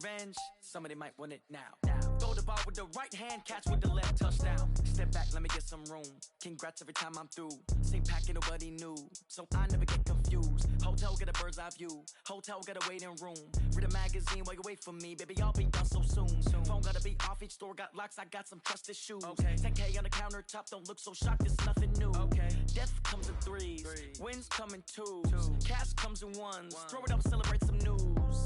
revenge, somebody might want it now. Throw the ball with the right hand, catch with the left, touchdown. Step back, let me get some room. Congrats every time I'm through. Same packet, nobody knew, so I never get confused. Hotel get a bird's eye view. Hotel get a waiting room. Read a magazine while you wait for me, baby. I'll be done so soon. Phone gotta be off. Each store got locks. I got some trusted shoes. 10K on the countertop. Don't look so shocked. It's nothing new. Death comes in threes. Wins come in twos. Cash comes in ones. Throw it up, celebrate some news.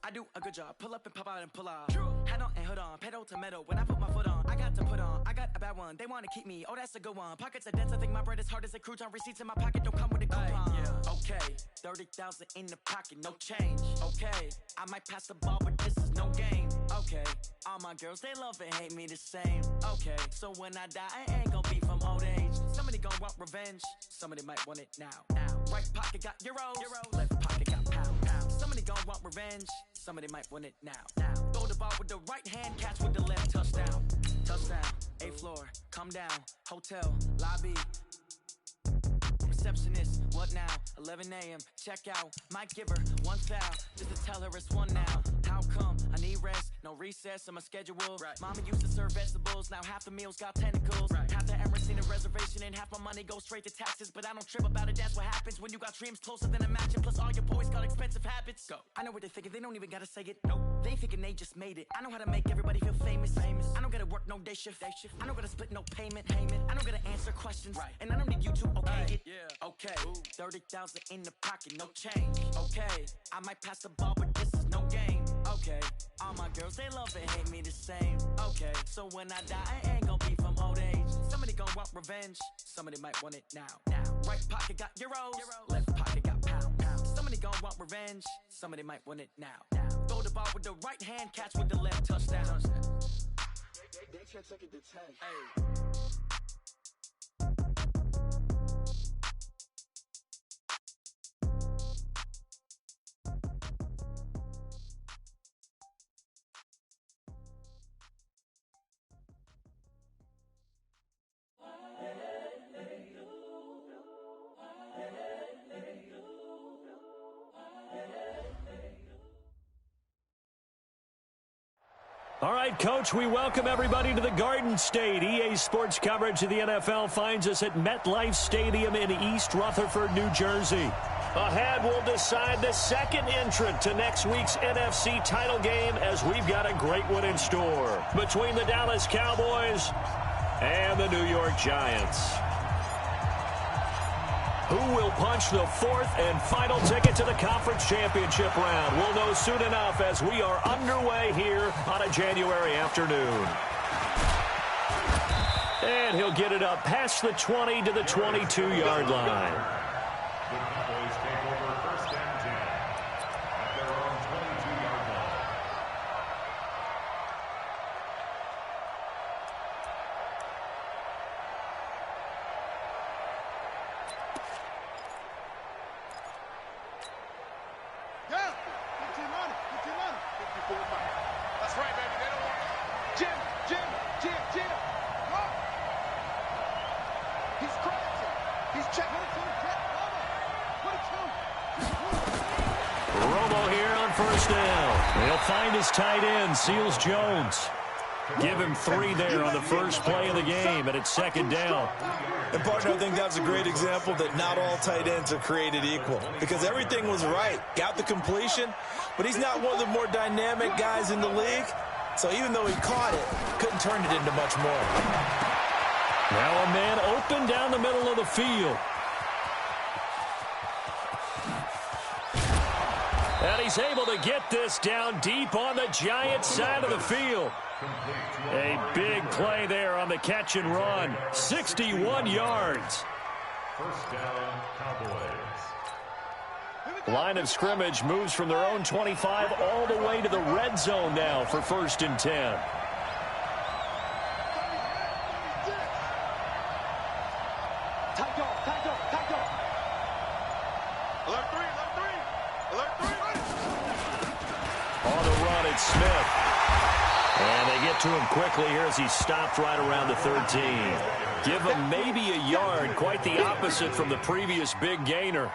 I do a good job. Pull up and pop out and pull off. Hat on and hood on. Pedal to metal. When I put my foot on, I got to put on. I got a bad one. They want to keep me. Oh, that's a good one. Pockets are dense. I think my bread is hard as a crouton. Receipts in my pocket don't come with a coupon. Okay, 30,000 in the pocket, no change. Okay, I might pass the ball, but this is no game. Okay, all my girls, they love and hate me the same. Okay, so when I die, I ain't gonna be from old age. Somebody gon' want revenge. Somebody might want it now. Right pocket got euros. Left pocket got pounds. Somebody gon' want revenge. Somebody might want it now. Throw the ball with the right hand, catch with the left, touchdown. Touchdown, 8th floor, come down. Hotel, lobby. Receptionist, what now? 11 a.m., check out. Might give her one foul, just to tell her it's one now. How come? I need rest, no recess in my schedule. Mama used to serve vegetables, now half the meals got tentacles. Half the Emirates in a reservation and half my money goes straight to taxes. But I don't trip about it, that's what happens when you got dreams closer than a matching. Plus all your boys got expensive habits. Go. I know what they're thinking, they don't even gotta say it. Nope. They thinking they just made it. I know how to make everybody feel famous. I don't gotta work no day shift. I don't gotta split no payment. I don't gotta answer questions. And I don't need you to okay it. Okay, 30,000 in the pocket, no change. Okay, I might pass the ball, but this is no game. Okay, all my girls, they love and hate me the same. Okay, so when I die, I ain't gonna be from old age. Somebody gon' want revenge. Somebody might want it now. Right pocket got euros. Left pocket got pounds. Somebody gon' want revenge. Somebody might want it now. Throw the ball with the right hand, catch with the left, touchdown. They can't take it to 10. All right, Coach, we welcome everybody to the Garden State. EA Sports coverage of the NFL finds us at MetLife Stadium in East Rutherford, New Jersey. Ahead, we'll decide the second entrant to next week's NFC title game as we've got a great one in store between the Dallas Cowboys and the New York Giants. Who will punch the fourth and final ticket to the conference championship round? We'll know soon enough as we are underway here on a January afternoon. And he'll get it up past the 20 to the 22-yard line. The Cowboys take over first and 10 at their own 22-yard line. Yeah, 15 money. That's right, baby. They don't want Jim. Run. He's crazy. He's checking. Romo here on first down. He'll find his tight end, Seals Jones. Give him 3 there on the first play of the game, and it's second down. And, partner, I think that's a great example that not all tight ends are created equal because everything was right. Got the completion, but he's not one of the more dynamic guys in the league. So even though he caught it, couldn't turn it into much more. Now a man open down the middle of the field. And he's able to get this down deep on the Giants side of the field. A big play there on the catch and run. 61 yards. First down, Cowboys. Line of scrimmage moves from their own 25 all the way to the red zone now for first and 10. On the run, it's Smith. And they get to him quickly here as he stopped right around the 13. Give him maybe a yard, quite the opposite from the previous big gainer.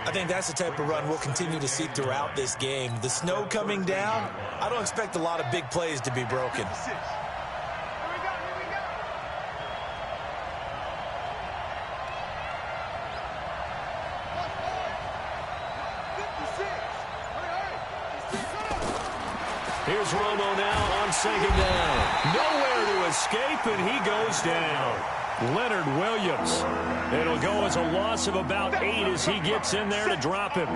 I think that's the type of run we'll continue to see throughout this game. The snow coming down, I don't expect a lot of big plays to be broken. Here's Romo now on second down. Nowhere to escape, and he goes down. Leonard Williams. It'll go as a loss of about 8 as he gets in there to drop him.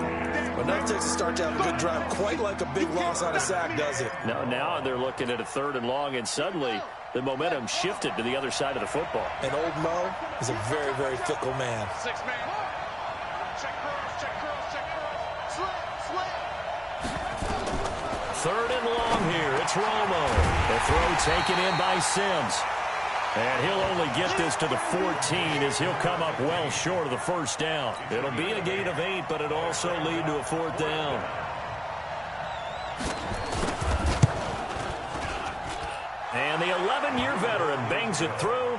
But that takes a start to have a good drive, quite like a big loss on a sack, does it? Now they're looking at a 3rd and long, and suddenly the momentum shifted to the other side of the football. And old Mo is a very, very fickle man. 6-man. Check cross, check cross, check cross. Slip. 3rd and long here. It's Romo. The throw taken in by Sims. And he'll only get this to the 14 as he'll come up well short of the first down. It'll be a gain of 8, but it'll also lead to a 4th down. And the 11-year veteran bangs it through.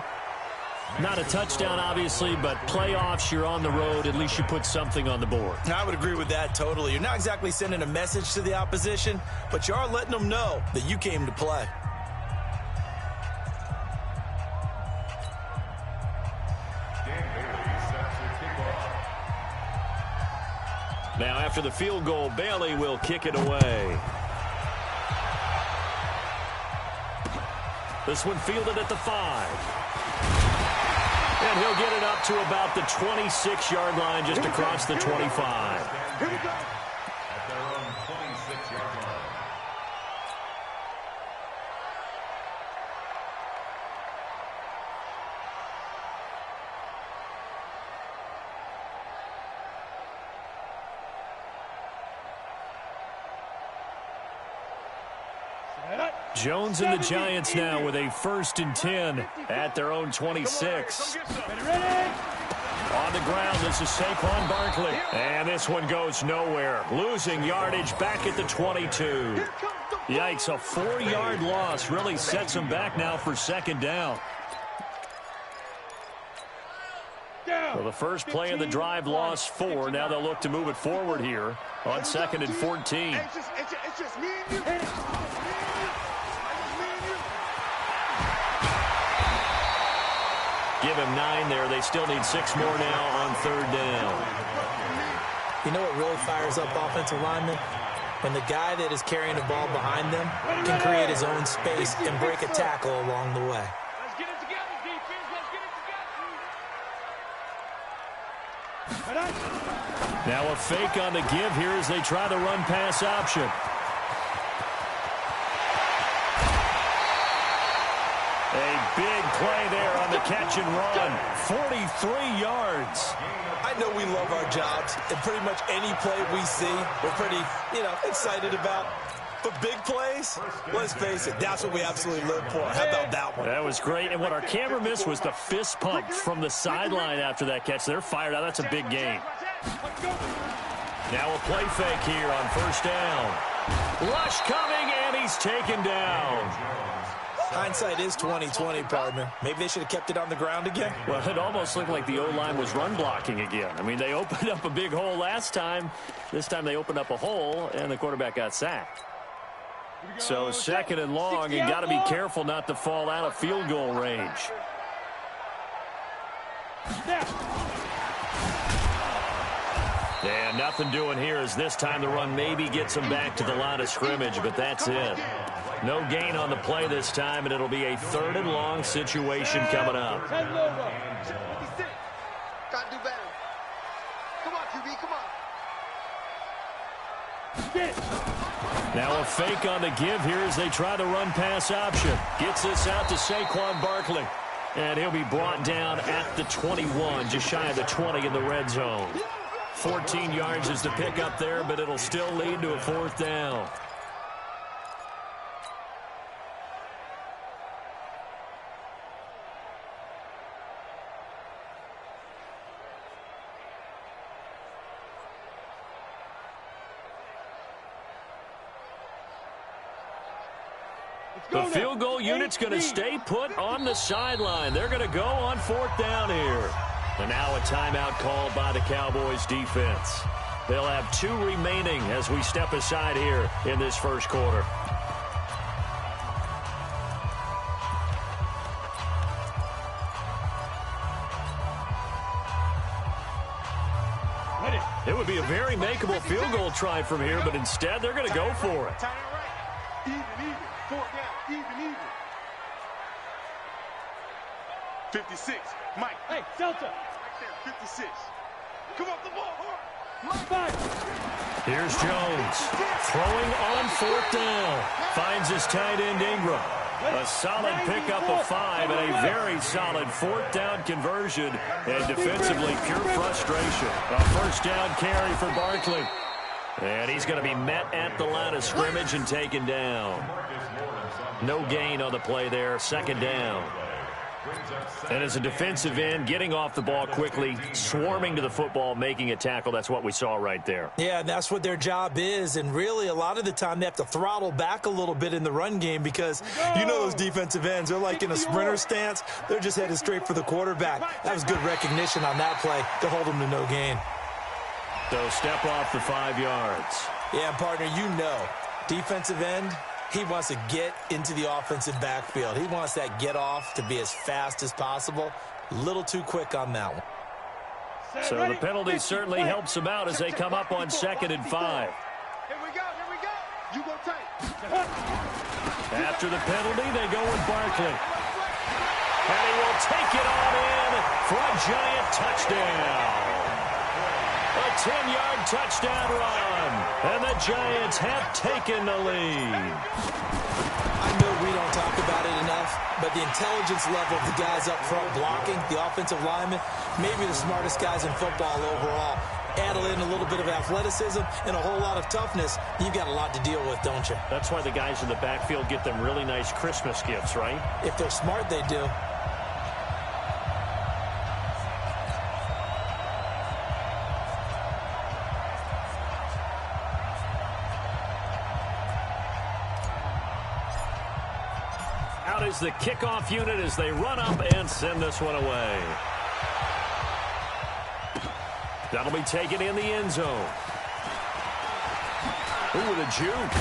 Not a touchdown, obviously, but playoffs, you're on the road. At least you put something on the board. I would agree with that totally. You're not exactly sending a message to the opposition, but you are letting them know that you came to play. Now, after the field goal, Bailey will kick it away. This one fielded at the 5. And he'll get it up to about the 26-yard line, just across the 25. Here we go. At their own 26-yard line. Jones and the Giants now with a 1st and 10 at their own 26. On the ground, this is Saquon Barkley. And this one goes nowhere. Losing yardage back at the 22. Yikes, a 4-yard loss really sets them back now for 2nd down. So the first play of the drive lost 4. Now they'll look to move it forward here on 2nd and 14. It's just me and you. Give him 9 there. They still need 6 more now on 3rd down. You know what really fires up offensive linemen? When the guy that is carrying the ball behind them can create his own space and break a tackle along the way. Let's get it together, defense. Let's get it together. Now a fake on the give here as they try the run-pass option. A big play there on the catch and run. 43 yards. I know we love our jobs, and pretty much any play we see, we're pretty, excited about. But big plays, let's face it, that's what we absolutely live for. How about that one? That was great. And what our camera missed was the fist pump from the sideline after that catch. They're fired out. That's a big game. Now a play fake here on 1st down. Rush coming, and he's taken down. Hindsight is 20/20, partner. Maybe they should have kept it on the ground again. Well, it almost looked like the O-line was run blocking again. I mean, they opened up a big hole last time. This time they opened up a hole, and the quarterback got sacked. So 2nd and long, and got to be careful not to fall out of field goal range. And nothing doing here as this time the run maybe gets them back to the line of scrimmage, but that's it. No gain on the play this time, and it'll be a 3rd and long situation coming up. Gotta do better. Come on, QB, come on. Now a fake on the give here as they try the run-pass option. Gets this out to Saquon Barkley. And he'll be brought down at the 21, just shy of the 20 in the red zone. 14 yards is the pickup there, but it'll still lead to a 4th down. The field goal unit's going to stay put on the sideline. They're going to go on 4th down here. And now a timeout called by the Cowboys defense. They'll have 2 remaining as we step aside here in this first quarter. It would be a very makeable field goal try from here, but instead they're going to go for it. Even. 4 down. Even. 56. Mike. Hey, Delta. Right there. 56. Come on, the ball. Hard. Here's Jones throwing on 4th down. Finds his tight end Ingram. A solid pickup of 5 and a very solid 4th down conversion. And defensively, pure frustration. A 1st down carry for Barkley. And he's going to be met at the line of scrimmage and taken down. No gain on the play there. 2nd down. And as a defensive end, getting off the ball quickly, swarming to the football, making a tackle, that's what we saw right there. Yeah, and that's what their job is. And really, a lot of the time, they have to throttle back a little bit in the run game because you know those defensive ends, they're like in a sprinter stance. They're just headed straight for the quarterback. That was good recognition on that play to hold them to no gain. So step off the 5 yards. Yeah, partner, you know, defensive end, he wants to get into the offensive backfield. He wants that get off to be as fast as possible. A little too quick on that one. So the penalty certainly helps them out as they come up on 2nd and 5. Here we go. You go tight. After the penalty, they go with Barkley. And he will take it on in for a giant touchdown. A 10-yard touchdown run. And the Giants have taken the lead. I know we don't talk about it enough, but the intelligence level of the guys up front blocking, the offensive linemen, maybe the smartest guys in football overall. Add in a little bit of athleticism and a whole lot of toughness, you've got a lot to deal with, don't you? That's why the guys in the backfield get them really nice Christmas gifts, right? If they're smart, they do. Out is the kickoff unit as they run up and send this one away. That'll be taken in the end zone. Ooh, with a juke.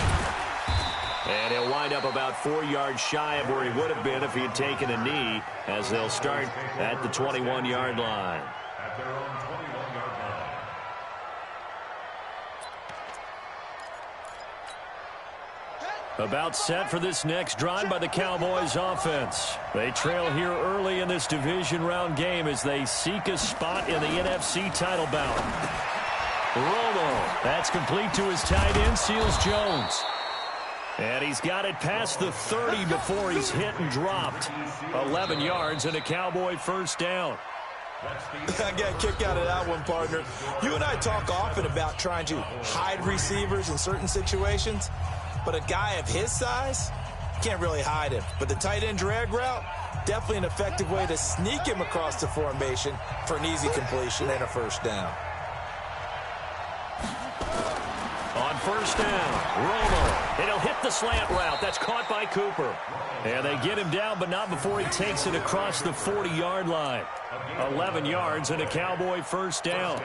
And he'll wind up about 4 yards shy of where he would have been if he had taken a knee, as they'll start at the 21-yard line. At their own 21-yard line. About set for this next drive by the Cowboys offense. They trail here early in this division round game as they seek a spot in the NFC title bout. Romo, that's complete to his tight end, Seals Jones. And he's got it past the 30 before he's hit and dropped. 11 yards and a Cowboy 1st down. I got a kick out of that one, partner. You and I talk often about trying to hide receivers in certain situations. But a guy of his size, can't really hide him. But the tight end drag route, definitely an effective way to sneak him across the formation for an easy completion and a 1st down. On 1st down, Romo. And he'll hit the slant route. That's caught by Cooper. And they get him down, but not before he takes it across the 40-yard line. 11 yards and a Cowboy 1st down.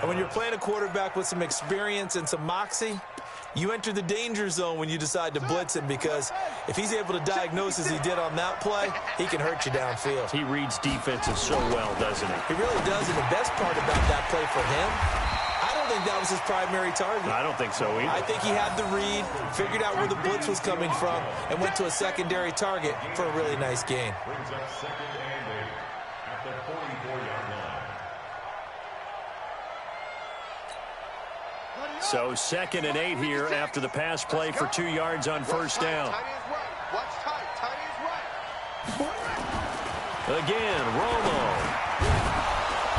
And when you're playing a quarterback with some experience and some moxie, you enter the danger zone when you decide to blitz him, because if he's able to diagnose as he did on that play, he can hurt you downfield. He reads defenses so well, doesn't he? He really does, and the best part about that play for him, I don't think that was his primary target. I don't think so either. I think he had the read, figured out where the blitz was coming from, and went to a secondary target for a really nice gain. Brings up 2nd and 8 at the 44-yard line. So 2nd and 8 here after the pass play for 2 yards on 1st down. Watch tight. Tight is right. Again, Romo.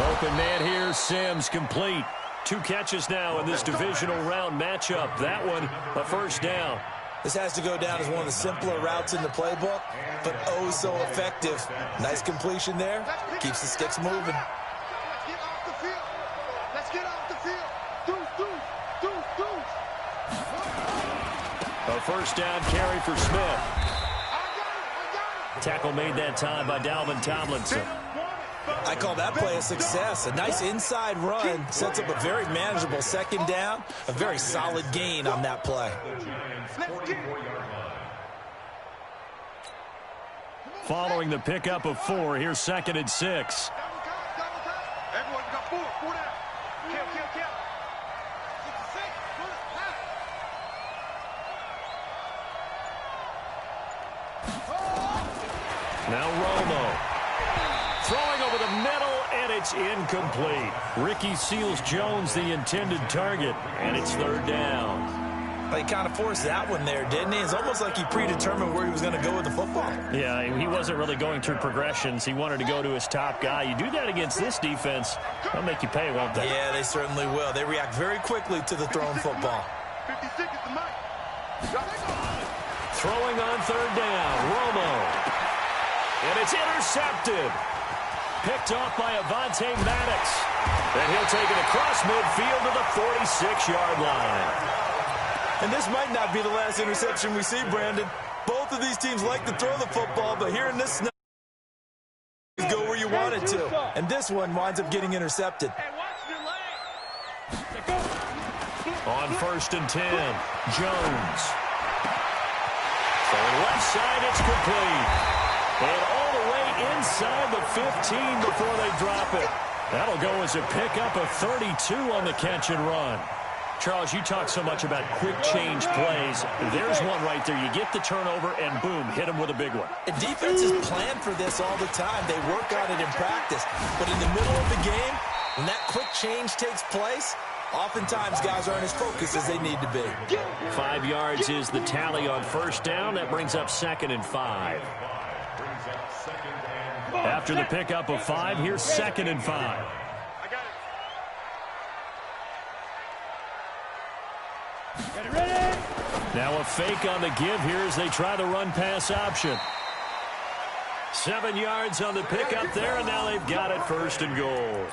Open man here, Sims complete. 2 catches now in this divisional round matchup. That one, a 1st down. This has to go down as one of the simpler routes in the playbook, but oh so effective. Nice completion there. Keeps the sticks moving. Let's get off the field. Let's get off the field. Deuce. A first down carry for Smith. Tackle made that time by Dalvin Tomlinson. I call that play a success. A nice inside run sets up a very manageable second down. A very solid gain on that play. Following the pickup of 4, here's 2nd and 6. Everyone got 4. 4 down. Kill. Now Romo. Throwing over the middle, and it's incomplete. Ricky Seals-Jones, the intended target, and it's 3rd down. He kind of forced that one there, didn't he? It's almost like he predetermined where he was going to go with the football. Yeah, he wasn't really going through progressions. He wanted to go to his top guy. You do that against this defense, they'll make you pay, won't they? Yeah, they certainly will. They react very quickly to the thrown football. 56 is the mic. Throwing on 3rd down, Romo. And it's intercepted. Picked off by Avonte Maddox. And he'll take it across midfield to the 46-yard line. And this might not be the last interception we see, Brandon. Both of these teams like to throw the football, but here in this snap, go where you want it to. And this one winds up getting intercepted. On 1st and 10, Jones. From left side, it's complete. And all the way inside the 15 before they drop it. That'll go as a pickup of 32 on the catch and run. Charles, you talk so much about quick change plays. There's one right there. You get the turnover, and boom, hit him with a big one. The defenses plan for this all the time. They work on it in practice. But in the middle of the game, when that quick change takes place, oftentimes guys aren't as focused as they need to be. 5 yards is the tally on 1st down. That brings up 2nd and 5. After the pickup of 5, here's 2nd and 5. Now a fake on the give here as they try the run-pass option. 7 yards on the pickup there, and now they've got it 1st and goal.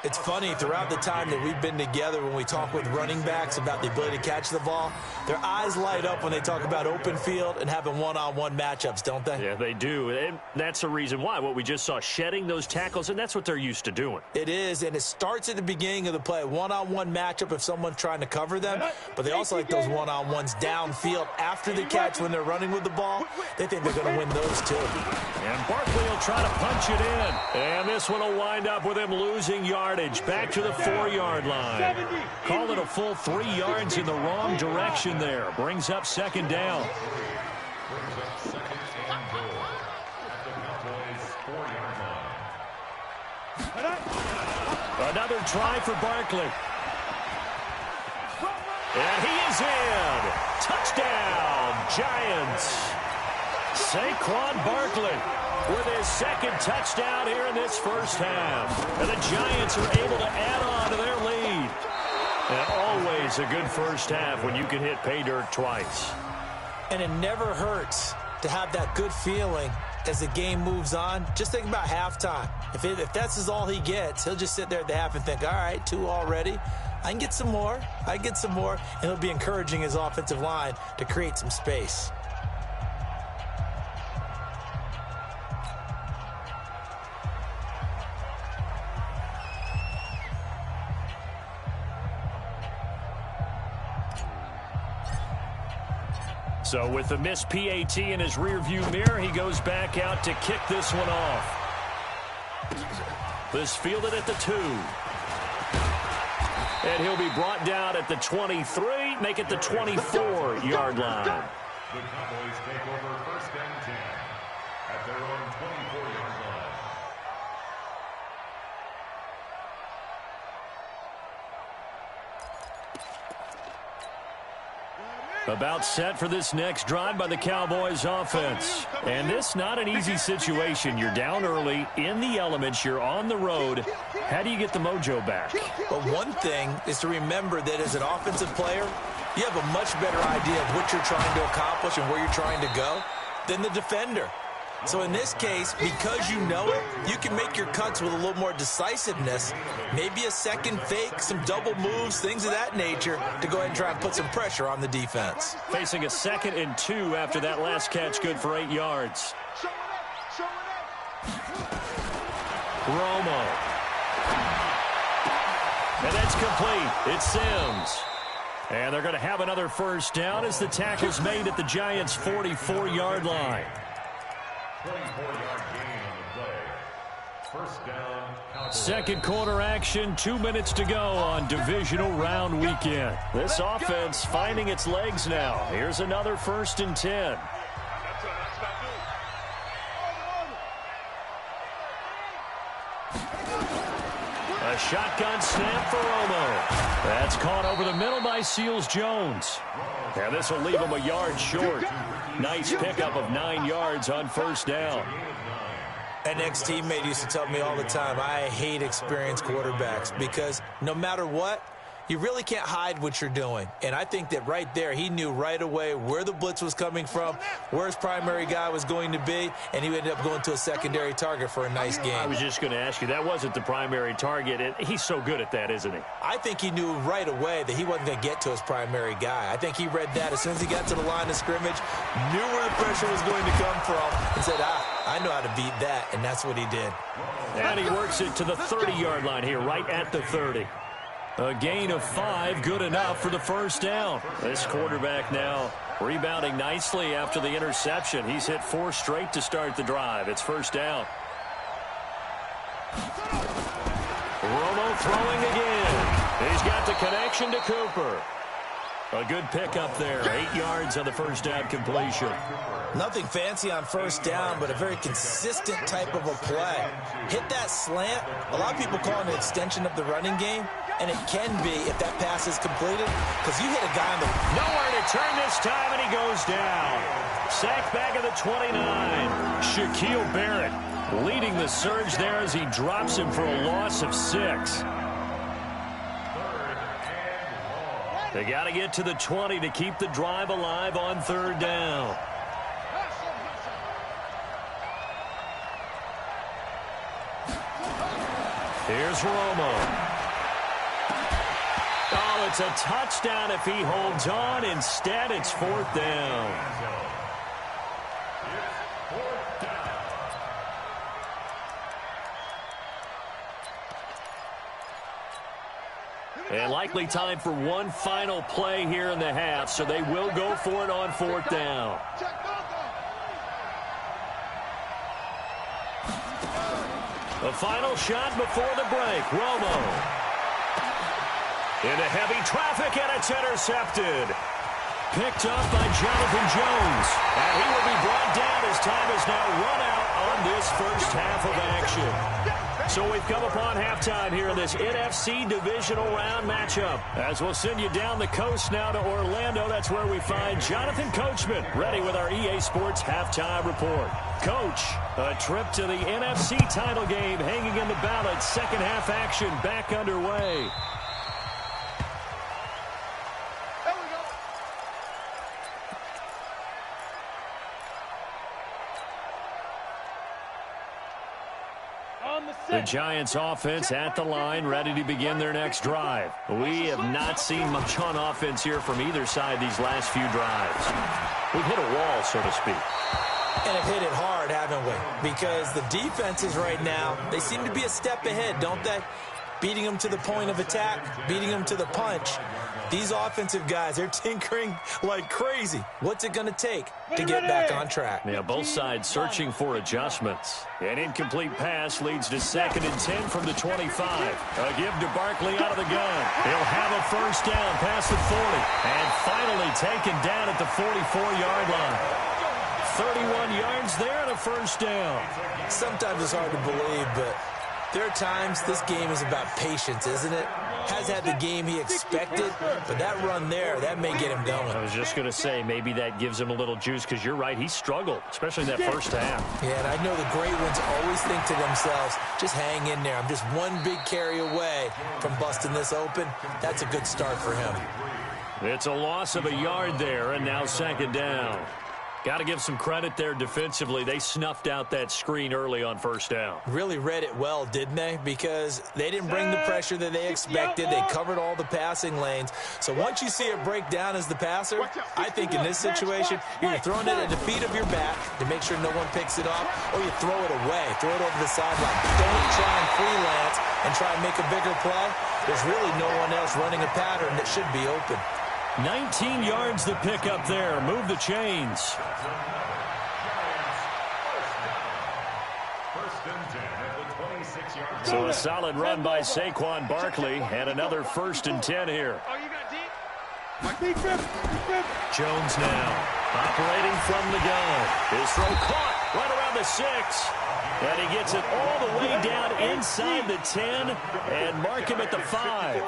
It's funny, throughout the time that we've been together, when we talk with running backs about the ability to catch the ball, their eyes light up when they talk about open field and having one-on-one matchups, don't they? Yeah, they do. And that's the reason why. What we just saw, shedding those tackles, and that's what they're used to doing. It is, and it starts at the beginning of the play. One-on-one matchup if someone's trying to cover them, but they also like those one-on-ones downfield after the catch when they're running with the ball. They think they're going to win those too. And Barkley will try to punch it in. And this one will wind up with him losing yardage. Back to the 4-yard line. Call it a full 3 yards in the wrong direction there. Brings up 2nd down. Another try for Barkley. And he is in. Touchdown, Giants. Saquon Barkley with his 2nd touchdown here in this 1st half. And the Giants are able to add on to their lead. And always a good 1st half when you can hit pay dirt twice. And it never hurts to have that good feeling as the game moves on. Just think about halftime. If that's all he gets, he'll just sit there at the half and think, all right, 2 already. I can get some more. And he'll be encouraging his offensive line to create some space. So with the missed PAT in his rearview mirror, he goes back out to kick this one off. This fielded at the 2. And he'll be brought down at the 23, make it the 24-yard line. The Cowboys take over 1st and 10 at their own 24-yard line. About set for this next drive by the Cowboys offense. And this not an easy situation. You're down early, in the elements, you're on the road. How do you get the mojo back? But one thing is to remember that as an offensive player, you have a much better idea of what you're trying to accomplish and where you're trying to go than the defender. So in this case, because you know it, you can make your cuts with a little more decisiveness, maybe a second fake, some double moves, things of that nature, to go ahead and try and put some pressure on the defense. Facing a 2nd and 2 after that last catch, good for 8 yards. Romo. And that's complete. It's Sims. And they're going to have another first down as the tackle's made at the Giants' 44-yard line. 24-yard gain on the play. First down, Cowboys. Second quarter action, 2 minutes to go on divisional round weekend. This offense finding its legs now. Here's another 1st and 10. A shotgun snap for Romo. That's caught over the middle by Seals-Jones. And this will leave him a yard short. Nice pickup of 9 yards on first down. An ex-teammate used to tell me all the time, I hate experienced quarterbacks because no matter what, you really can't hide what you're doing. And I think that right there, he knew right away where the blitz was coming from, where his primary guy was going to be, and he ended up going to a secondary target for a nice game. I was just going to ask you, that wasn't the primary target. He's so good at that, isn't he? I think he knew right away that he wasn't going to get to his primary guy. I think he read that as soon as he got to the line of scrimmage, knew where the pressure was going to come from, and said, I know how to beat that, and that's what he did. And he works it to the 30-yard line here, right at the 30. A gain of 5, good enough for the first down. This quarterback now rebounding nicely after the interception. He's hit 4 straight to start the drive. It's first down. Romo throwing again. He's got the connection to Cooper. A good pickup there. 8 yards on the first down completion. Nothing fancy on first down, but a very consistent type of a play. Hit that slant. A lot of people call it an extension of the running game, and it can be if that pass is completed, because you hit a guy on the... Nowhere to turn this time, and he goes down. Sacked back at the 29. Shaquille Barrett leading the surge there as he drops him for a loss of 6. They got to get to the 20 to keep the drive alive on third down. Here's Romo. Oh, it's a touchdown if he holds on. Instead, it's fourth down. And likely time for one final play here in the half, so they will go for it on fourth down. The final shot before the break. Romo. Into heavy traffic, and it's intercepted. Picked up by Jonathan Jones. And he will be brought down as time is now run out on this first half of action. So we've come upon halftime here in this NFC divisional round matchup. As we'll send you down the coast now to Orlando, that's where we find Jonathan Coachman ready with our EA Sports halftime report. Coach, a trip to the NFC title game hanging in the balance. Second half action back underway. The Giants offense at the line, ready to begin their next drive. We have not seen much on offense here from either side these last few drives. We've hit a wall, so to speak. And have hit it hard, haven't we? Because the defenses right now, they seem to be a step ahead, don't they? Beating them to the point of attack, beating them to the punch. These offensive guys, they're tinkering like crazy. What's it going to take to get back on track? Yeah, both sides searching for adjustments. An incomplete pass leads to 2nd and 10 from the 25. A give to Barkley out of the gun. He'll have a first down past the 40. And finally taken down at the 44-yard line. 31 yards there and a first down. Sometimes it's hard to believe, but there are times this game is about patience, isn't it? Has had the game he expected, but that run there, that may get him going. I was just going to say, maybe that gives him a little juice, because you're right, he struggled, especially in that first half. Yeah, and I know the great ones always think to themselves, just hang in there. I'm just one big carry away from busting this open. That's a good start for him. It's a loss of a yard there, and now 2nd down. Got to give some credit there defensively. They snuffed out that screen early on first down. Really read it well, didn't they? Because they didn't bring the pressure that they expected. They covered all the passing lanes. So once you see it break down as the passer, I think in this situation, you're throwing it at the feet of your back to make sure no one picks it up, or you throw it away, throw it over the sideline. Don't try and freelance and try and make a bigger play. There's really no one else running a pattern that should be open. 19 yards the pick up there. Move the chains. So a solid run by Saquon Barkley and another 1st and 10 here. Jones now operating from the gun. His throw caught right around the 6. And he gets it all the way down inside the 10 and mark him at the 5.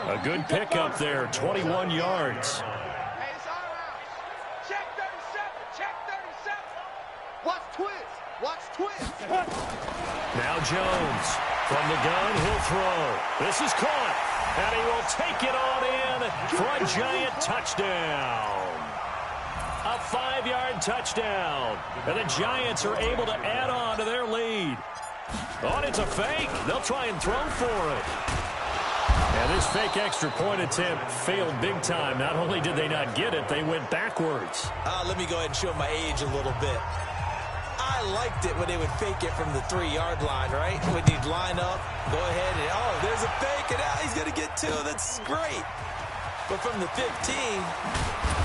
A good pickup there, 21 yards. Hey, it's all right. Check 37. Check 37. Watch twist. Watch twist. Now Jones from the gun. He'll throw. This is caught. And he will take it on in for a giant touchdown. A 5-yard touchdown. And the Giants are able to add on to their lead. Oh, it's a fake. They'll try and throw for it. And this fake extra point attempt failed big time. Not only did they not get it, they went backwards. Let me go ahead and show my age a little bit. I liked it when they would fake it from the 3-yard line, right? When you'd line up, go ahead and, oh, there's a fake, and he's going to get 2. That's great. But from the 15,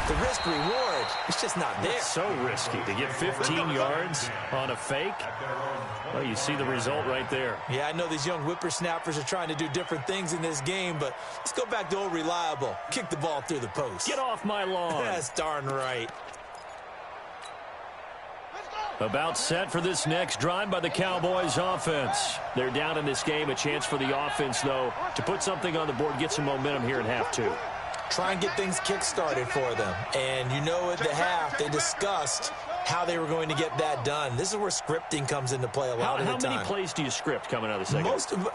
the risk-reward, it's just not there. It's so risky to get 15 yards on a fake. Well, you see the result right there. Yeah, I know these young whippersnappers are trying to do different things in this game, but let's go back to old reliable. Kick the ball through the post. Get off my lawn. That's darn right. About set for this next drive by the Cowboys offense. They're down in this game. A chance for the offense, though, to put something on the board, get some momentum here in half 2. Try and get things kick-started for them. And you know at the half, they discussed how they were going to get that done. This is where scripting comes into play a lot of the time. How many plays do you script coming out of the second?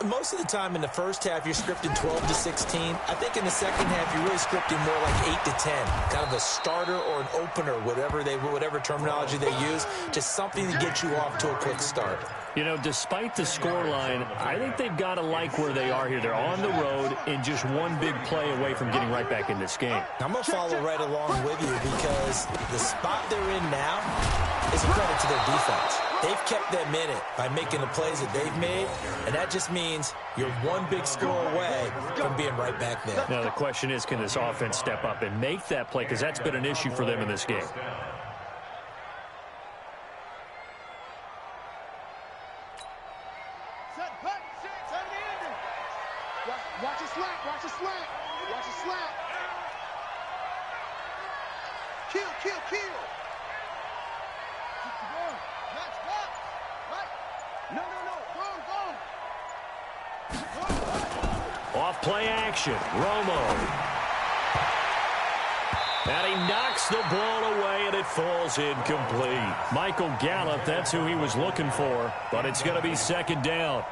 Most of the time in the first half, you're scripting 12 to 16. I think in the second half, you're really scripting more like 8 to 10. Kind of a starter or an opener, whatever terminology they use, just something to get you off to a quick start. You know, despite the scoreline, I think they've got to like where they are here. They're on the road and just one big play away from getting right back in this game. I'm going to follow right along with you because the spot they're in now is a credit to their defense. They've kept them in it by making the plays that they've made, and that just means you're one big score away from being right back there. Now, the question is, can this offense step up and make that play? Because that's been an issue for them in this game. Watch it slack. Watch it slack. Watch it slack. Kill. Match back. Right. No. Wrong. Off play action. Romo. And he knocks the ball away, and it falls incomplete. Michael Gallup, that's who he was looking for, but it's going to be 2nd down.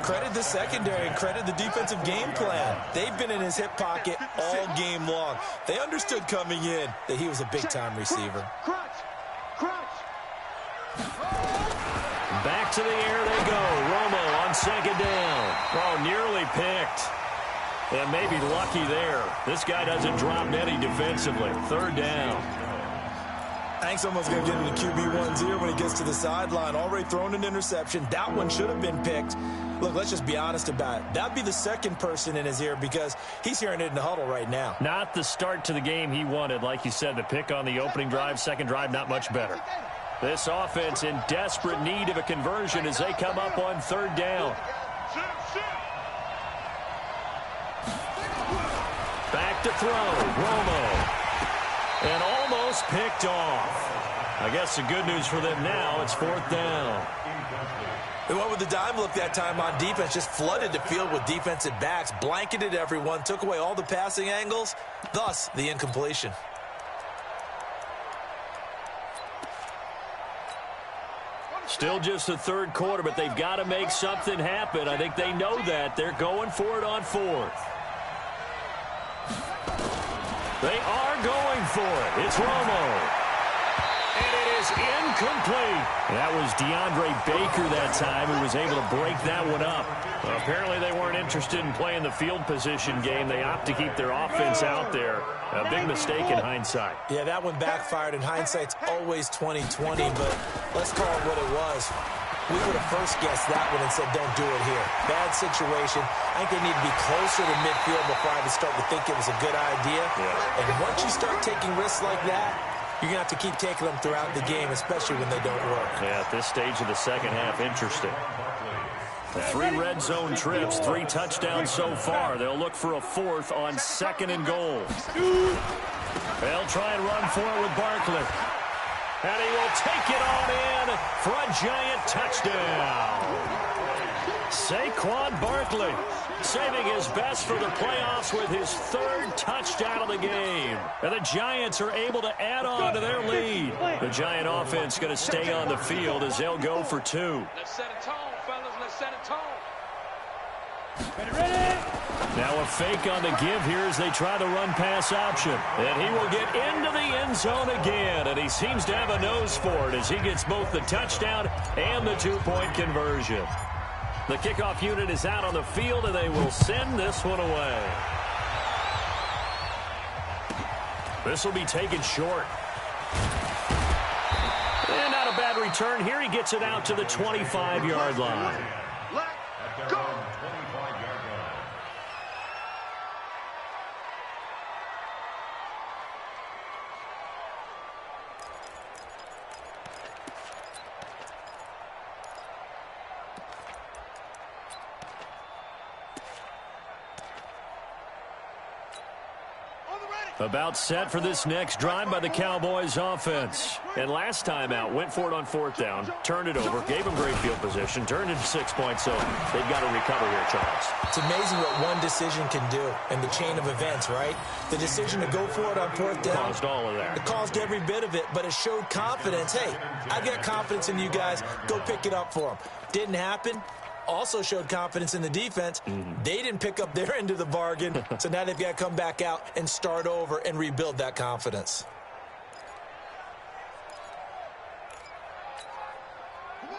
Credit the secondary and credit the defensive game plan. They've been in his hip pocket all game long. They understood coming in that he was a big-time receiver. Crunch. Back to the air they go. Romo on 2nd down. Oh, nearly picked. And maybe lucky there. This guy doesn't drop many defensively. 3rd down. Hank's almost going to get into QB1's ear when he gets to the sideline. Already thrown an interception. That one should have been picked. Look, let's just be honest about it. That'd be the second person in his ear because he's hearing it in the huddle right now. Not the start to the game he wanted. Like you said, the pick on the opening drive, 2nd drive, not much better. This offense in desperate need of a conversion as they come up on 3rd down. Back to throw. Romo. And almost picked off. I guess the good news for them now, it's 4th down. They went with the dime look that time on defense, just flooded the field with defensive backs, blanketed everyone, took away all the passing angles, thus the incompletion. Still just the 3rd quarter, but they've got to make something happen. I think they know that. They're going for it on 4th. They are going for it. It's Romo. is incomplete. That was DeAndre Baker that time who was able to break that one up. Well, apparently they weren't interested in playing the field position game. They opt to keep their offense out there. A big mistake in hindsight. Yeah, that one backfired. In hindsight's always 20/20, but let's call it what it was. We would have first guessed that one and said, don't do it here. Bad situation. I think they need to be closer to midfield before I would start to think it was a good idea. Yeah. And once you start taking risks like that, you're going to have to keep taking them throughout the game, especially when they don't work. Yeah, at this stage of the second half, interesting. 3 red zone trips, 3 touchdowns so far. They'll look for a 4th on 2nd and goal. They'll try and run for it with Barkley. And he will take it on in for a giant touchdown. Saquon Barkley saving his best for the playoffs with his 3rd touchdown of the game. And the Giants are able to add on to their lead. The Giant offense going to stay on the field as they'll go for 2. Let's set a tone, fellas. Let's set a tone. Now a fake on the give here as they try the run-pass option. And he will get into the end zone again. And he seems to have a nose for it as he gets both the touchdown and the 2-point conversion. The kickoff unit is out on the field, and they will send this one away. This will be taken short. And not a bad return here. He gets it out to the 25-yard line. Let's go. About set for this next drive by the Cowboys offense. And last time out, went for it on 4th down, turned it over, gave them great field position, turned it 6 points, so they've got to recover here, Charles. It's amazing what one decision can do in the chain of events, right? The decision to go for it on 4th down. Caused all of that. It caused every bit of it, but it showed confidence. Hey, I got confidence in you guys. Go pick it up for them. Didn't happen. Also showed confidence in the defense. They didn't pick up their end of the bargain, so now they've got to come back out and start over and rebuild that confidence.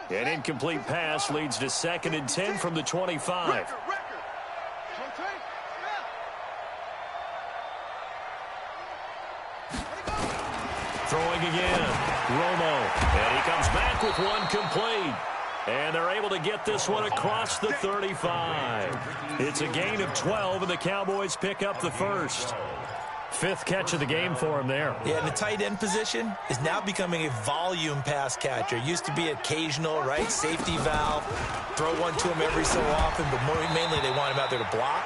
An incomplete pass leads to 2nd and 10 from the 25. Throwing again, Romo, and he comes back with one complete. And they're able to get this one across the 35. It's a gain of 12, and the Cowboys pick up the 1st. 5th catch of the game for him there. Yeah, and the tight end position is now becoming a volume pass catcher. Used to be occasional, right? Safety valve. Throw one to him every so often, but mainly they want him out there to block.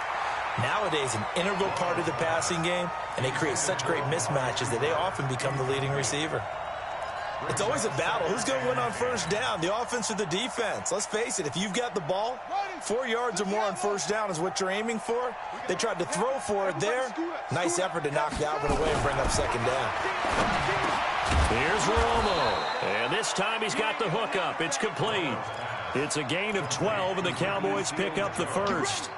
Nowadays, an integral part of the passing game, and they create such great mismatches that they often become the leading receiver. It's always a battle. Who's going to win on 1st down, the offense or the defense? Let's face it, if you've got the ball, 4 yards or more on 1st down is what you're aiming for. They tried to throw for it there. Nice effort to knock that one away and bring up 2nd down. Here's Romo. And this time he's got the hook up. It's complete. It's a gain of 12, and the Cowboys pick up the 1st.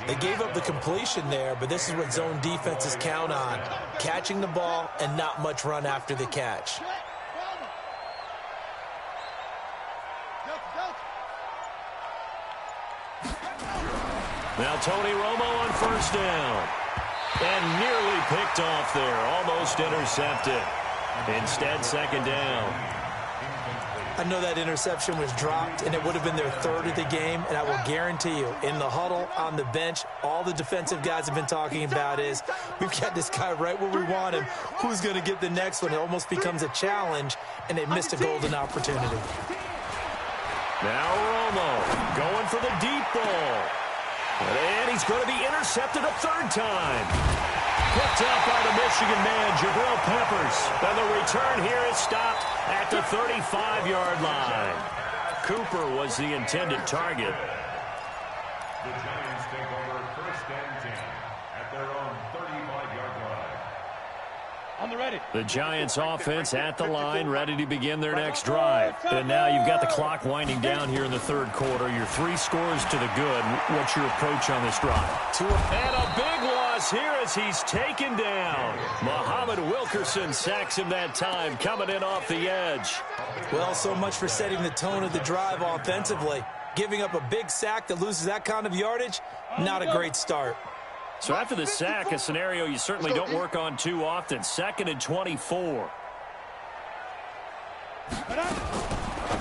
They gave up the completion there, but this is what zone defenses count on. Catching the ball and not much run after the catch. Now Tony Romo on 1st down. And nearly picked off there. Almost intercepted. Instead, 2nd down. I know that interception was dropped, and it would have been their 3rd of the game, and I will guarantee you, in the huddle, on the bench, all the defensive guys have been talking about is, we've got this guy right where we want him. Who's going to get the next one? It almost becomes a challenge, and they missed a golden opportunity. Now Romo going for the deep ball. And he's going to be intercepted a 3rd time. Picked up by the Michigan man, Jabril Peppers. And the return here is stopped at the 35-yard line. Cooper was the intended target. The Giants take over 1st and 10 at their own 35-yard line. On the ready. The Giants offense at the line, ready to begin their next drive. And now you've got the clock winding down here in the 3rd quarter. Your 3 scores to the good. What's your approach on this drive? And a big one. across here as he's taken down. Muhammad Wilkerson sacks him that time, coming in off the edge. Well, so much for setting the tone of the drive offensively. Giving up a big sack that loses that kind of yardage, not a great start. So after the sack, a scenario you certainly don't work on too often. 2nd and 24.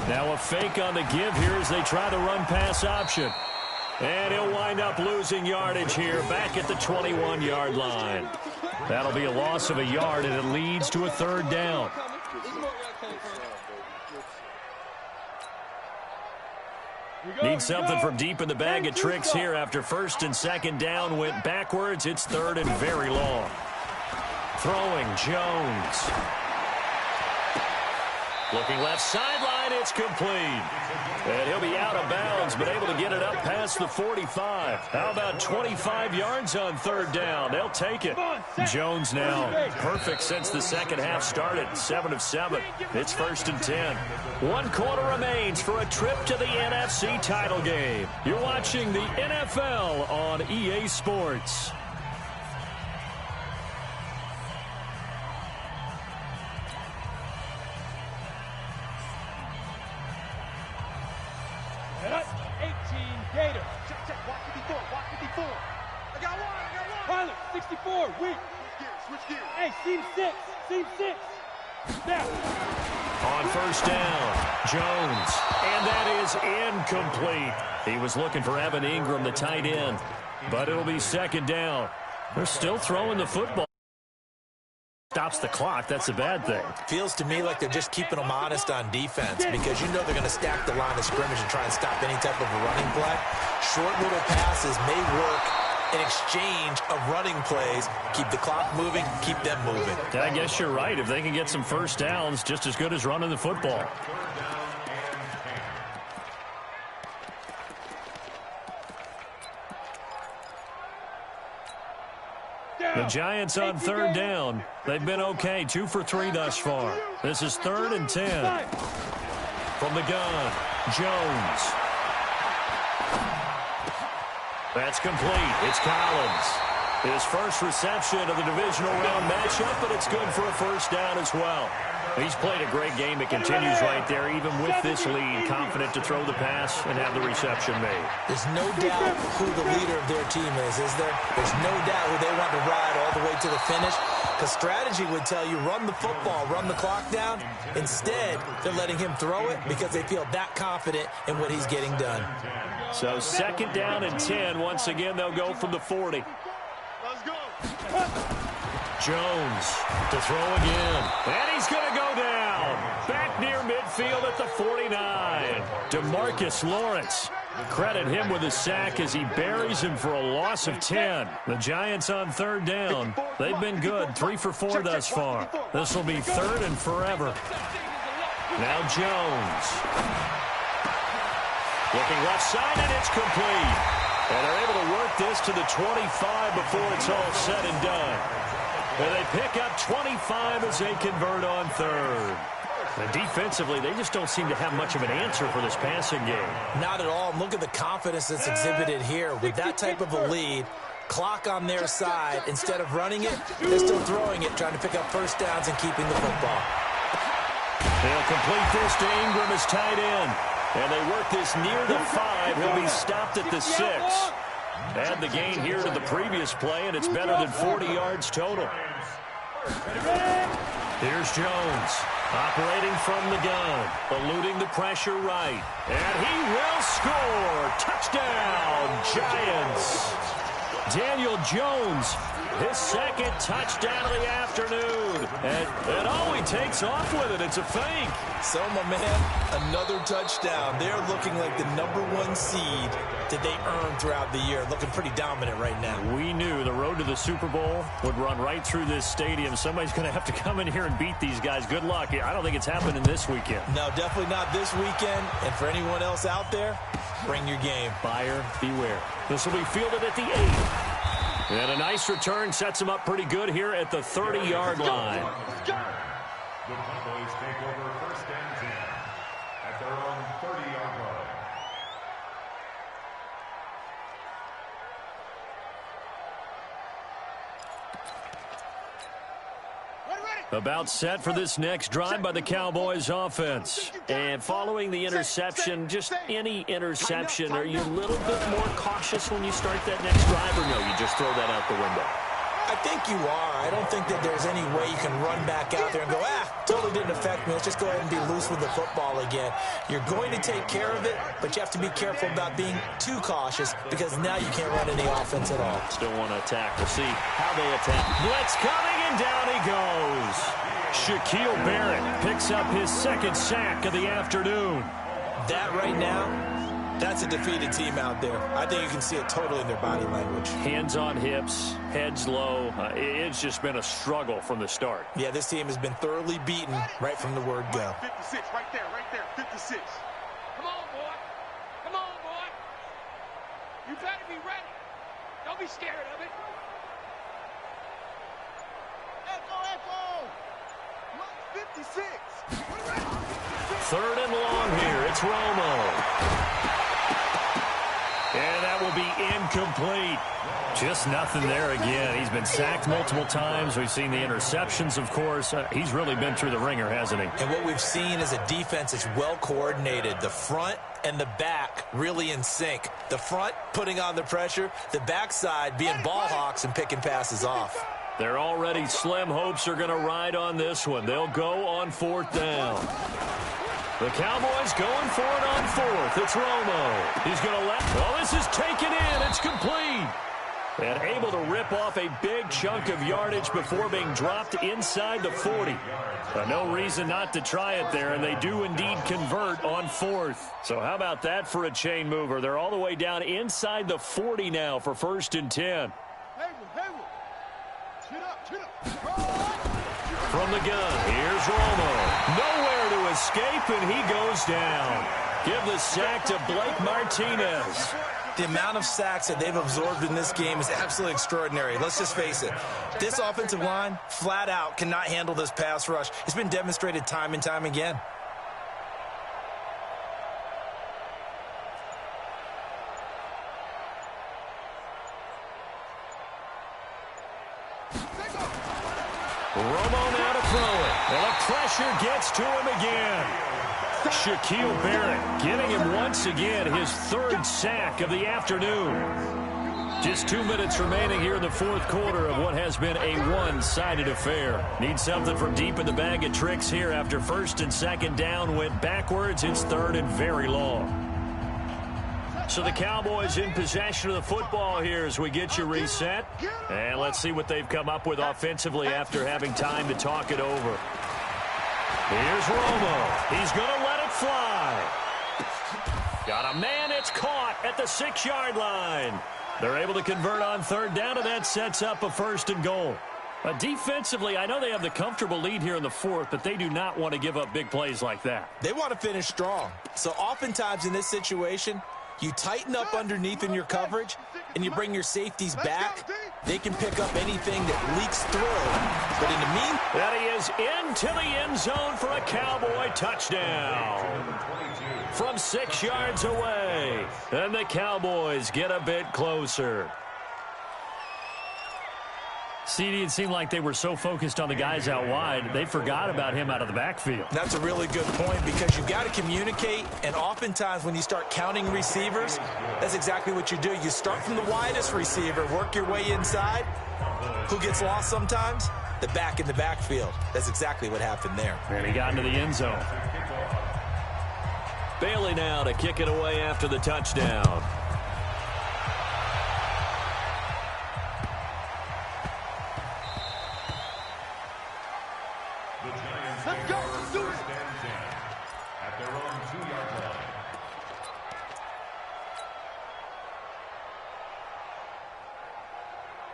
Now a fake on the give here as they try the run-pass option. And he'll wind up losing yardage here back at the 21-yard line. That'll be a loss of a yard, and it leads to a 3rd down. Need something from deep in the bag of tricks here after 1st and 2nd down went backwards. It's 3rd and very long. Throwing Jones. Looking left sideline, it's complete. And he'll be out of bounds, but able to get it up past the 45. How about 25 yards on 3rd down? They'll take it. Jones now perfect since the second half started. 7 of 7. It's 1st and 10. 1 quarter remains for a trip to the NFC title game. You're watching the NFL on EA Sports. On 1st down, Jones, and that is incomplete. He was looking for Evan Ingram, the tight end, but it'll be 2nd down. They're still throwing the football. Stops the clock, that's a bad thing. Feels to me like they're just keeping them honest on defense because you know they're going to stack the line of scrimmage and try and stop any type of a running play. Short little passes may work in exchange of running plays. Keep the clock moving, keep them moving. I guess you're right. If they can get some 1st downs, just as good as running the football. The Giants on 3rd down. They've been okay. 2 for 3 thus far. This is 3rd and 10. From the gun, Jones. That's complete. It's Collins. His first reception of the divisional round matchup, but it's good for a 1st down as well. He's played a great game. It continues right there, even with this lead, confident to throw the pass and have the reception made. There's no doubt who the leader of their team is there? There's no doubt who they want to ride all the way to the finish, because strategy would tell you run the football, run the clock down. Instead, they're letting him throw it because they feel that confident in what he's getting done. So 2nd down and 10. Once again, they'll go from the 40. Let's go. Jones to throw again. And he's going to go down. Back near midfield at the 49. DeMarcus Lawrence. Credit him with a sack as he buries him for a loss of 10. The Giants on 3rd down. They've been good. 3 for 4 thus far. This will be 3rd and forever. Now Jones. Looking left side, and it's complete. And they're able to work this to the 25 before it's all said and done. And they pick up 25 as they convert on 3rd. And defensively, they just don't seem to have much of an answer for this passing game. Not at all. And look at the confidence that's exhibited here. With that type of a lead, clock on their side, instead of running it, they're still throwing it, trying to pick up 1st downs and keeping the football. They'll complete this to Ingram as tight end. And they work this near the 5. He'll be stopped at the 6. Add the gain here to the previous play, and it's better than 40 yards total. Here's Jones, operating from the gun, eluding the pressure right. And he will score. Touchdown, Giants. Daniel Jones, his 2nd touchdown of the afternoon. And he takes off with it. It's a fake. So, my man, another touchdown. They're looking like the #1 seed that they earned throughout the year. Looking pretty dominant right now. We knew the road to the Super Bowl would run right through this stadium. Somebody's going to have to come in here and beat these guys. Good luck. I don't think it's happening this weekend. No, definitely not this weekend. And for anyone else out there, bring your game. Buyer beware. This will be fielded at the 8. And a nice return sets him up pretty good here at the 30-yard line. The Cowboys take over 1st and 10 at their own 30-yard line. About set for this next drive by the Cowboys offense. And following the interception, just any interception, are you a little bit more cautious when you start that next drive, or no, you just throw that out the window? I think you are. I don't think that there's any way you can run back out there and go, totally didn't affect me. Let's just go ahead and be loose with the football again. You're going to take care of it, but you have to be careful about being too cautious because now you can't run any offense at all. Still want to attack. We'll see how they attack. Blitz coming, and down he goes. Shaquille Barrett picks up his second sack of the afternoon. That right now, that's a defeated team out there. I think you can see it totally in their body language. Hands on hips, heads low. It's just been a struggle from the start. Yeah, this team has been thoroughly beaten right from the word go. 56, right there, 56. Come on, boy. Come on, boy. You better be ready. Don't be scared of it. Echo. 56. Third and long here. It's Romo. And that will be incomplete. Just nothing there again. He's been sacked multiple times. We've seen the interceptions, of course. He's really been through the ringer, hasn't he? And what we've seen is a defense that's well coordinated. The front and the back really in sync. The front putting on the pressure. The backside being ball hawks and picking passes off. Their already slim hopes are going to ride on this one. They'll go on fourth down. The Cowboys going for it on fourth. It's Romo. He's going to let... Oh, this is taken in. It's complete. And able to rip off a big chunk of yardage before being dropped inside the 40. No reason not to try it there, and they do indeed convert on fourth. So how about that for a chain mover? They're all the way down inside the 40 now for 1st and 10. From the gun, here's Romo. Nowhere to escape, and he goes down. Give the sack to Blake Martinez. The amount of sacks that they've absorbed in this game is absolutely extraordinary. Let's just face it. This offensive line, flat out, cannot handle this pass rush. It's been demonstrated time and time again. Romo now to throw it. And the pressure gets to him again. Shaquille Barrett getting him once again his third sack of the afternoon. Just 2 minutes remaining here in the fourth quarter of what has been a one-sided affair. Need something from deep in the bag of tricks here after 1st and 2nd down went backwards. It's 3rd and very long. So the Cowboys in possession of the football here as we get you reset. And let's see what they've come up with offensively after having time to talk it over. Here's Romo. He's going to let it fly. Got a man. It's caught at the 6-yard line. They're able to convert on 3rd down, and that sets up a 1st and goal. Defensively, I know they have the comfortable lead here in the 4th, but they do not want to give up big plays like that. They want to finish strong. So oftentimes in this situation, you tighten up underneath in your coverage, and you bring your safeties back. They can pick up anything that leaks through. But in the meantime... That he is into the end zone for a Cowboy touchdown. From 6 yards away. And the Cowboys get a bit closer. CD, it seemed like they were so focused on the guys out wide, they forgot about him out of the backfield. That's a really good point because you've got to communicate, and oftentimes when you start counting receivers, that's exactly what you do. You start from the widest receiver, work your way inside. Who gets lost sometimes? The back in the backfield. That's exactly what happened there. And he got into the end zone. Bailey now to kick it away after the touchdown. Let's go. Let's do it. At their own 2-yard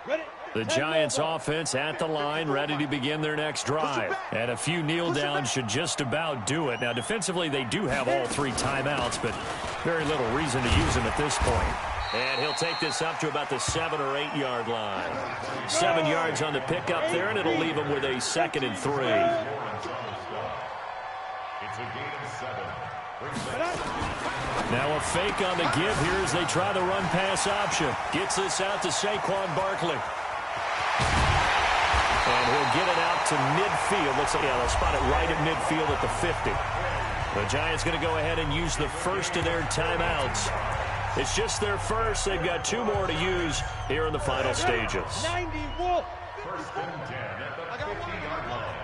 line. The Giants offense at the line, ready to begin their next drive. And a few kneel downs should just about do it. Now, defensively, they do have all 3 timeouts, but very little reason to use them at this point. And he'll take this up to about the 7 or 8 yard line. 7 yards on the pickup there, and it'll leave him with a 2nd and 3. It's a gain of 7. Now a fake on the give here as they try the run-pass option. Gets this out to Saquon Barkley. And he'll get it out to midfield. Looks like, yeah, they'll spot it right at midfield at the 50. The Giants going to go ahead and use the first of their timeouts. It's just their first. They've got 2 more to use here in the final stages. 90 Wolf. First and 10 at the 50-yard line.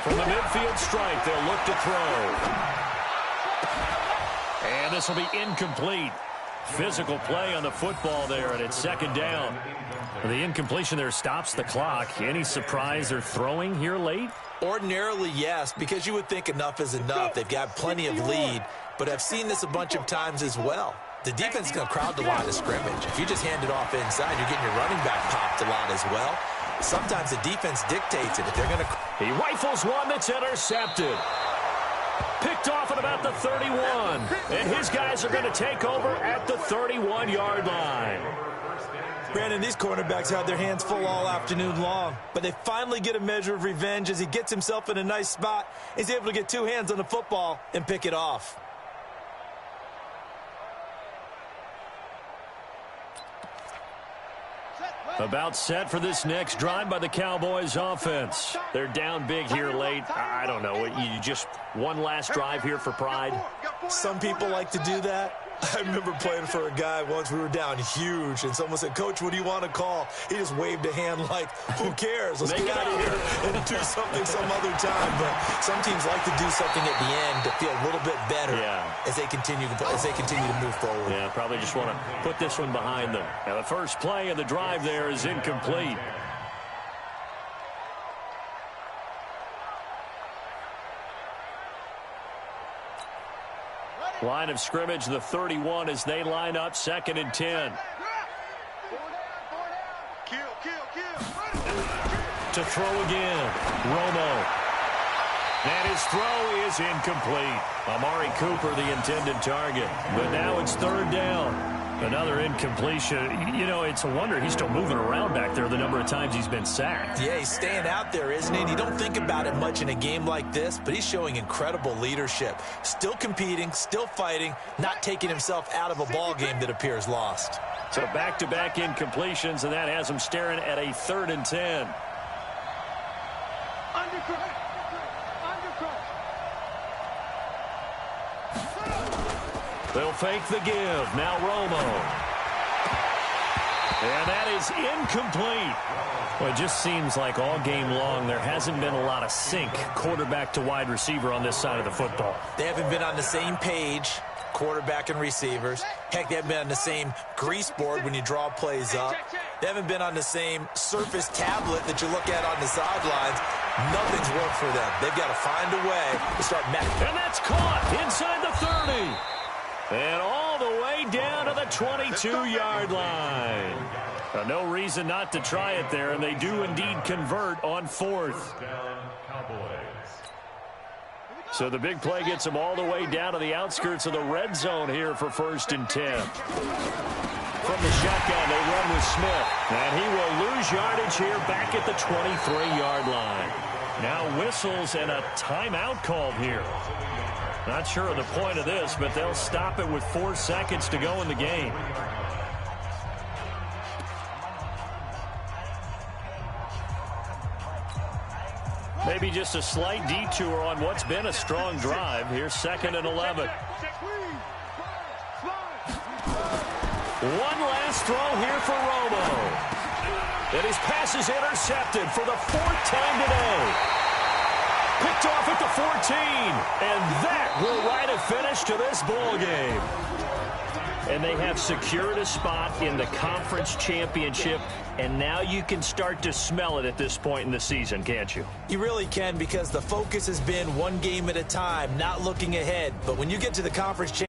From the midfield stripe, they'll look to throw. And this will be incomplete. Physical play on the football there, and it's second down. The incompletion there stops the clock. Any surprise they're throwing here late? Ordinarily, yes, because you would think enough is enough. They've got plenty of lead, but I've seen this a bunch of times as well. The defense is going to crowd the line of scrimmage. If you just hand it off inside, you're getting your running back popped a lot as well. Sometimes the defense dictates it. If they're going to... He rifles one that's intercepted. Picked off at about the 31. And his guys are going to take over at the 31-yard line. Brandon, these cornerbacks had their hands full all afternoon long, but they finally get a measure of revenge as he gets himself in a nice spot. He's able to get 2 hands on the football and pick it off. About set for this next drive by the Cowboys offense. They're down big here late. I don't know. You just one last drive here for pride? Some people like to do that. I remember playing for a guy once. We were down huge, and someone said, "Coach, what do you want to call?" He just waved a hand like, "Who cares? Let's get out of here and do something some other time." But some teams like to do something at the end to feel a little bit better as they continue to move forward. Yeah, probably just want to put this one behind them. Now, the first play of the drive there is incomplete. Line of scrimmage, the 31 as they line up, 2nd and 10. To throw again, Romo. And his throw is incomplete. Amari Cooper, the intended target. But now it's 3rd down. Another incompletion. You know, it's a wonder he's still moving around back there the number of times he's been sacked. Yeah, he's staying out there, isn't he? And you don't think about it much in a game like this, but he's showing incredible leadership. Still competing, still fighting, not taking himself out of a ball game that appears lost. So back-to-back incompletions, and that has him staring at a 3rd and 10. They'll fake the give. Now Romo. And that is incomplete. Well, it just seems like all game long there hasn't been a lot of sync quarterback to wide receiver on this side of the football. They haven't been on the same page, quarterback and receivers. Heck, they haven't been on the same grease board when you draw plays up. They haven't been on the same surface tablet that you look at on the sidelines. Nothing's worked for them. They've got to find a way to start matching. And that's caught inside the 30. And all the way down to the 22-yard line. No reason not to try it there, and they do indeed convert on 4th. So the big play gets them all the way down to the outskirts of the red zone here for 1st and 10. From the shotgun, they run with Smith. And he will lose yardage here back at the 23-yard line. Now whistles and a timeout called here. Not sure of the point of this, but they'll stop it with 4 seconds to go in the game. Maybe just a slight detour on what's been a strong drive. Here's 2nd and 11. One last throw here for Romo. And his pass is intercepted for the 4th time today. Picked off at the 14, and that will write a finish to this ball game. And they have secured a spot in the conference championship, and now you can start to smell it at this point in the season, can't you? You really can, because the focus has been one game at a time, not looking ahead. But when you get to the conference championship,